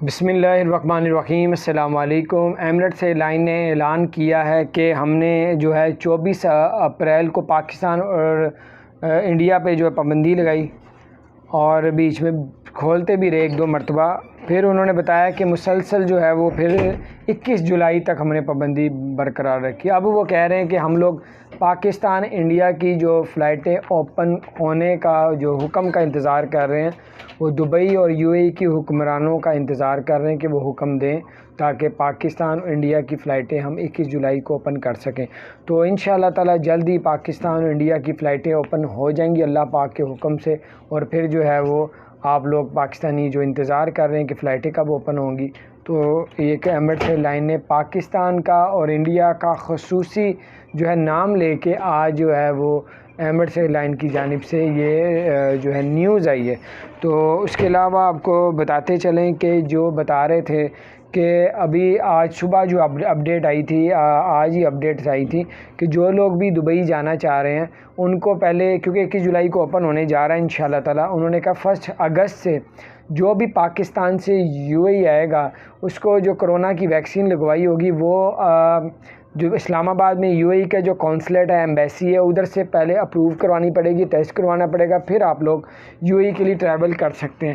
بسم اللہ الرحمن الرحیم۔ السلام علیکم۔ ایمریٹس ایئر لائن نے اعلان کیا ہے کہ ہم نے جو ہے 24 اپریل کو پاکستان اور انڈیا پہ جو ہے پابندی لگائی اور بیچ میں کھولتے بھی رہے ایک دو مرتبہ، پھر انہوں نے بتایا کہ مسلسل جو ہے وہ پھر 21 جولائی تک ہم نے پابندی برقرار رکھی۔ اب وہ کہہ رہے ہیں کہ ہم لوگ پاکستان انڈیا کی جو فلائٹیں اوپن ہونے کا جو حکم کا انتظار کر رہے ہیں، وہ دبئی اور یو اے ای کی حکمرانوں کا انتظار کر رہے ہیں کہ وہ حکم دیں تاکہ پاکستان اور انڈیا کی فلائٹیں ہم 21 جولائی کو اوپن کر سکیں۔ تو انشاءاللہ تعالی جلد ہی پاکستان اور انڈیا کی فلائٹیں اوپن ہو جائیں گی اللہ پاک کے حکم سے، اور پھر جو ہے وہ آپ لوگ پاکستانی جو انتظار کر رہے ہیں کہ فلائٹیں کب اوپن ہوں گی، تو یہ کہ ایمریٹس ایئر لائن نے پاکستان کا اور انڈیا کا خصوصی جو ہے نام لے کے آج جو ہے وہ ایمریٹس ایئر لائن کی جانب سے یہ جو ہے نیوز آئی ہے۔ تو اس کے علاوہ آپ کو بتاتے چلیں کہ جو بتا رہے تھے کہ ابھی آج صبح جو اپڈیٹ آئی تھی، آج ہی اپڈیٹس آئی تھی کہ جو لوگ بھی دبئی جانا چاہ رہے ہیں ان کو پہلے، کیونکہ 21 جولائی کو اوپن ہونے جا رہا ہے انشاءاللہ تعالیٰ، انہوں نے کہا 1 اگست سے جو بھی پاکستان سے یو اے ای آئے گا اس کو جو کرونا کی ویکسین لگوائی ہوگی وہ جو اسلام آباد میں یو اے ای کا جو قونصلیٹ ہے، ایمبیسی ہے، ادھر سے پہلے اپروو کروانی پڑے گی، ٹیسٹ کروانا پڑے گا، پھر آپ لوگ یو اے ای کے لیے ٹریول کر سکتے ہیں۔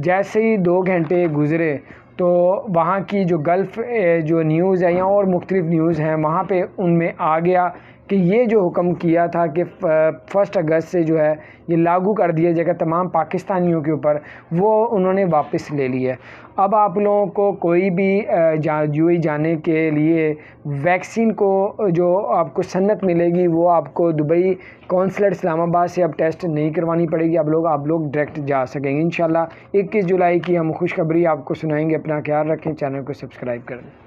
جیسے ہی 2 گھنٹے گزرے تو وہاں کی جو گلف جو نیوز ہے یا اور مختلف نیوز ہیں وہاں پہ ان میں آ گیا کہ یہ جو حکم کیا تھا کہ 1 اگست سے جو ہے یہ لاگو کر دیا جائے گا تمام پاکستانیوں کے اوپر، وہ انہوں نے واپس لے لیا ہے۔ اب آپ لوگوں کو کوئی بھی یو اے ای جانے کے لیے ویکسین کو جو آپ کو سنت ملے گی وہ آپ کو دبئی قونصلیٹ اسلام آباد سے اب ٹیسٹ نہیں کروانی پڑے گی، آپ لوگ ڈائریکٹ جا سکیں گے انشاءاللہ۔ 21 جولائی کی ہم خوشخبری آپ کو سنائیں گے۔ اپنا خیال رکھیں، چینل کو سبسکرائب کر دیں۔